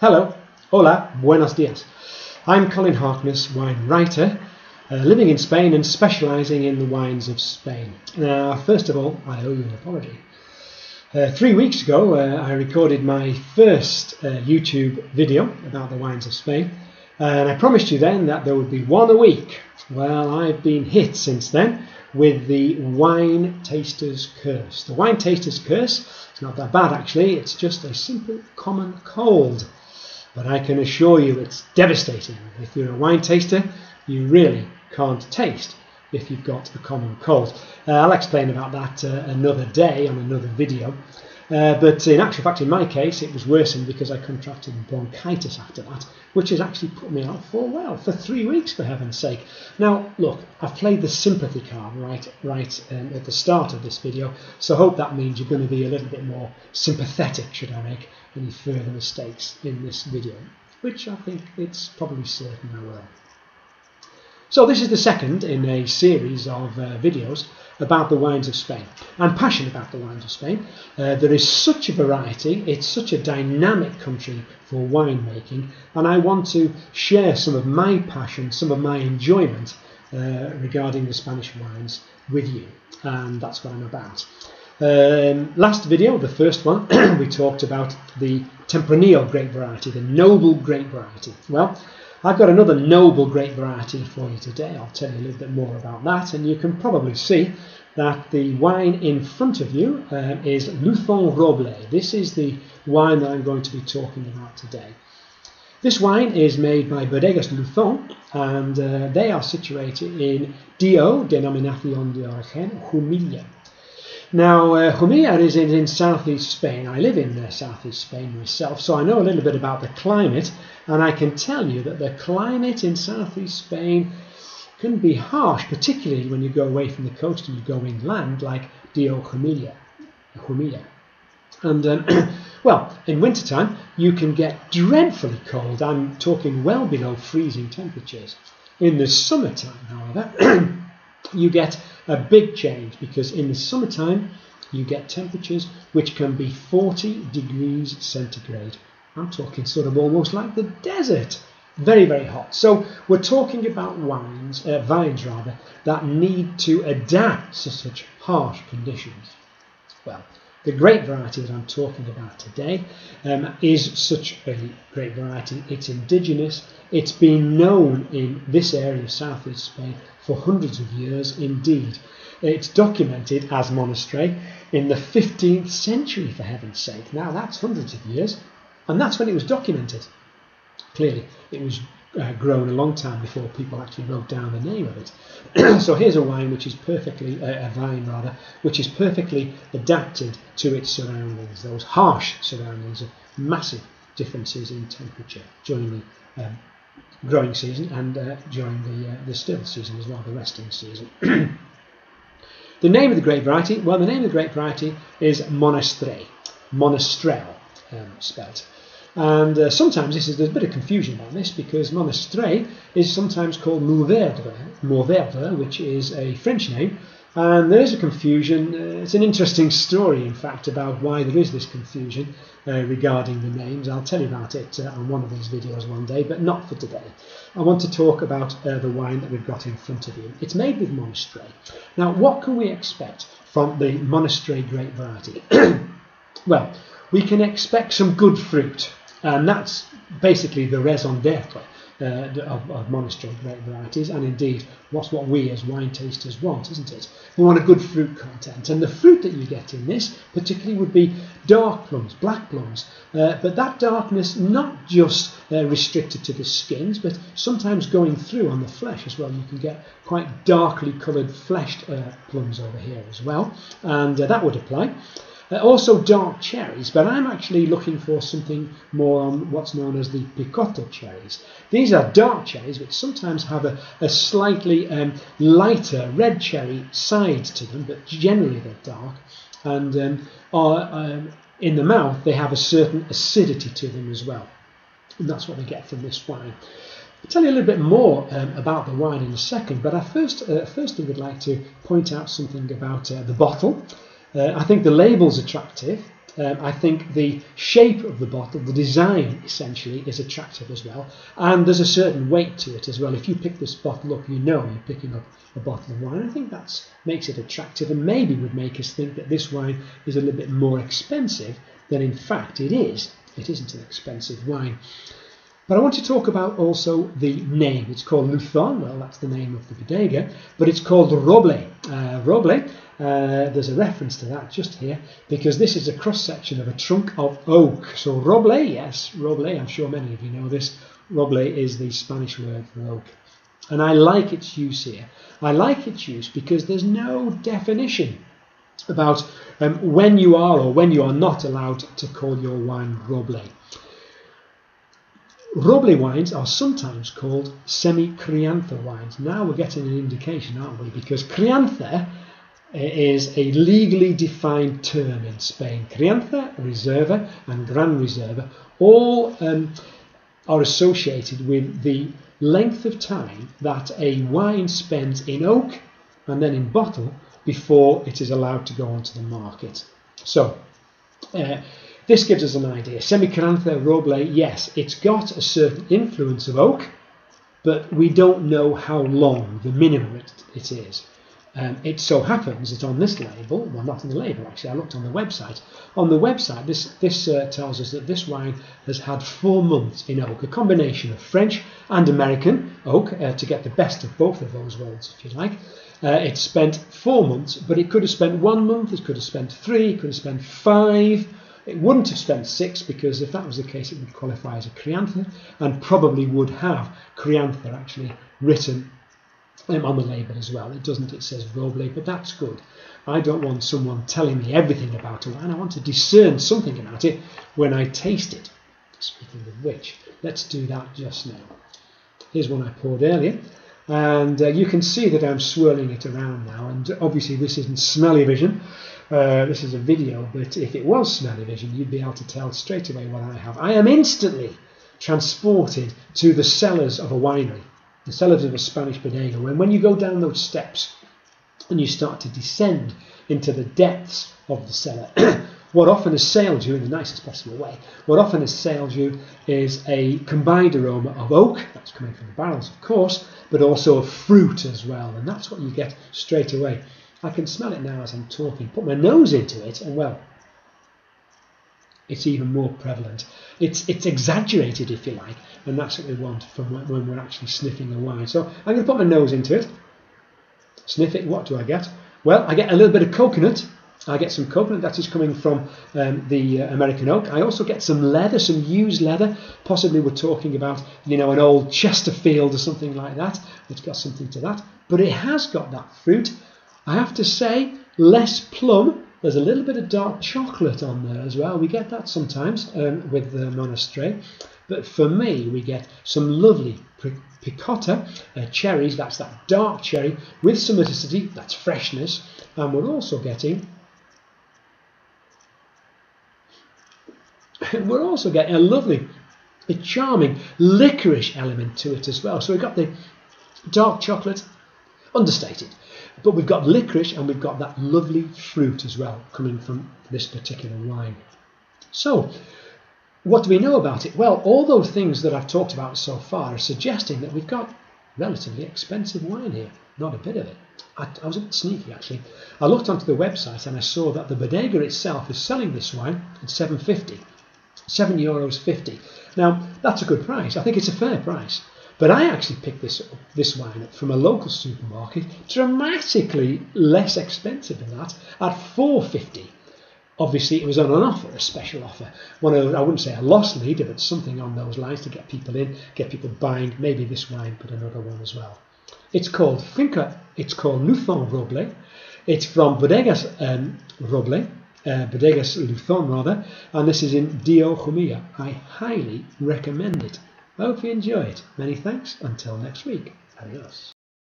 Hello, hola, buenos dias. I'm Colin Harkness, wine writer, living in Spain and specialising in the wines of Spain. Now, first of all, I owe you an apology. 3 weeks ago, I recorded my first YouTube video about the wines of Spain, and I promised you then that there would be one a week. Well, I've been hit since then with the wine taster's curse. The wine taster's curse, it's not that bad actually, it's just a simple common cold. But I can assure you it's devastating. If you're a wine taster, you really can't taste if you've got a common cold. I'll explain about that another day on another video. But in actual fact, in my case, it was worsened because I contracted bronchitis after that, which has actually put me out for 3 weeks, for heaven's sake. Now, look, I've played the sympathy card right at the start of this video, so I hope that means you're going to be a little bit more sympathetic should I make any further mistakes in this video, which I think it's probably certain I will. So this is the second in a series of videos about the wines of Spain. I'm passionate about the wines of Spain. There is such a variety, it's such a dynamic country for winemaking, and I want to share some of my passion, some of my enjoyment regarding the Spanish wines with you, and that's what I'm about. Last video, the first one, we talked about the Tempranillo grape variety, the noble grape variety. Well, I've got another noble grape variety for you today. I'll tell you a little bit more about that, and you can probably see that the wine in front of you is Luzon Roble. This is the wine that I'm going to be talking about today. This wine is made by Bodegas Luzón, and they are situated in DO, Denominación de Origen, Jumilla. Now, Jumilla is in southeast Spain. I live in southeast Spain myself, so I know a little bit about the climate, and I can tell you that the climate in southeast Spain can be harsh, particularly when you go away from the coast and you go inland, like Dio Jumilla. And, well, in wintertime, you can get dreadfully cold. I'm talking well below freezing temperatures. In the summertime, however, you get a big change, because in the summertime you get temperatures which can be 40 degrees centigrade. I'm talking sort of almost like the desert. Very, very hot. So we're talking about vines that need to adapt to such harsh conditions. Well, the grape variety that I'm talking about today is such a great variety. It's indigenous. It's been known in this area of southeast Spain for hundreds of years indeed. It's documented as monastery in the 15th century, for heaven's sake. Now that's hundreds of years, and that's when it was documented. Clearly, it was grown a long time before people actually wrote down the name of it. So here's a wine which is perfectly, which is perfectly adapted to its surroundings, those harsh surroundings of massive differences in temperature during the growing season and during the still season as well, the resting season. The name of the grape variety, well, the name of the grape variety is Monastrell spelled. And sometimes there's a bit of confusion about this, because Monastrell is sometimes called Mourvèdre, which is a French name, and there is a confusion. It's an interesting story, in fact, about why there is this confusion regarding the names. I'll tell you about it on one of these videos one day, but not for today. I want to talk about the wine that we've got in front of you. It's made with Monastrell. Now, what can we expect from the Monastrell grape variety? Well, we can expect some good fruit, and that's basically the raison d'etre of monastery grape varieties, and indeed what we as wine tasters want, isn't it? We want a good fruit content, and the fruit that you get in this particularly would be dark plums, black plums, but that darkness not just restricted to the skins, but sometimes going through on the flesh as well. You can get quite darkly coloured fleshed plums over here as well, and that would apply. Also dark cherries, but I'm actually looking for something more on what's known as the picotto cherries. These are dark cherries which sometimes have a slightly lighter red cherry side to them, but generally they're dark, and in the mouth they have a certain acidity to them as well, and that's what we get from this wine. I'll tell you a little bit more about the wine in a second, but I first would like to point out something about the bottle. I think the label's attractive. I think the shape of the bottle, the design essentially, is attractive as well. And there's a certain weight to it as well. If you pick this bottle up, you know you're picking up a bottle of wine. I think that makes it attractive and maybe would make us think that this wine is a little bit more expensive than in fact it is. It isn't an expensive wine. But I want to talk about also the name. It's called Luzon. Well, that's the name of the bodega, but it's called Roble. Roble, there's a reference to that just here, because this is a cross-section of a trunk of oak. So Roble, yes, Roble, I'm sure many of you know this. Roble is the Spanish word for oak. And I like its use here. I like its use because there's no definition about when you are or when you are not allowed to call your wine Roble. Roble wines are sometimes called semi-crianza wines. Now we're getting an indication, aren't we? Because crianza is a legally defined term in Spain. Crianza, Reserva and Gran Reserva all are associated with the length of time that a wine spends in oak and then in bottle before it is allowed to go onto the market. So, this gives us an idea. Semi-crianza Roble, yes, it's got a certain influence of oak, but we don't know how long, the minimum it is. It so happens that on this label, well, not on the label actually, I looked on the website. On the website, this tells us that this wine has had 4 months in oak, a combination of French and American oak to get the best of both of those worlds, if you like. It spent 4 months, but it could have spent 1 month, it could have spent 3, it could have spent 5. It wouldn't have spent 6 because if that was the case, it would qualify as a crianza and probably would have crianza actually written on the label as well. It doesn't, it says Roble, but that's good. I don't want someone telling me everything about a wine. I want to discern something about it when I taste it. Speaking of which, let's do that just now. Here's one I poured earlier. And you can see that I'm swirling it around now, and obviously this isn't smelly vision. This is a video, but if it was smelly vision, you'd be able to tell straight away what I have. I am instantly transported to the cellars of a winery, the cellars of a Spanish bodega. When you go down those steps and you start to descend into the depths of the cellar, what often assails you in the nicest possible way, what often assails you is a combined aroma of oak, that's coming from the barrels of course, but also of fruit as well, and that's what you get straight away. I can smell it now as I'm talking, put my nose into it, and well, it's even more prevalent. It's exaggerated, if you like, and that's what we want from when we're actually sniffing a wine. So I'm going to put my nose into it, sniff it. What do I get? Well, I get a little bit of coconut. I get some coconut that is coming from the American oak. I also get some leather, some used leather. Possibly we're talking about, you know, an old Chesterfield or something like that. It's got something to that, but it has got that fruit. I have to say, less plum. There's a little bit of dark chocolate on there as well. We get that sometimes with the Monastrell. But for me, we get some lovely picotta cherries. That's that dark cherry with some acidity. That's freshness. And we're also getting a lovely, a charming licorice element to it as well. So we've got the dark chocolate, understated, but we've got licorice and we've got that lovely fruit as well coming from this particular wine. So what do we know about it? Well, all those things that I've talked about so far are suggesting that we've got relatively expensive wine here. Not a bit of it. I was a bit sneaky actually. I looked onto the website and I saw that the bodega itself is selling this wine at €7.50. €7.50. Now that's a good price. I think it's a fair price. But I actually picked this wine up from a local supermarket, dramatically less expensive than that, at €4.50. Obviously, it was on an offer, a special offer. I wouldn't say a loss leader, but something on those lines to get people in, get people buying, maybe this wine, but another one as well. It's called Finca. It's called Luzon Roble. It's from Bodegas Roble, Bodegas Luzon rather, and this is in Jumilla. I highly recommend it. I hope you enjoy it. Many thanks. Until next week. Adios.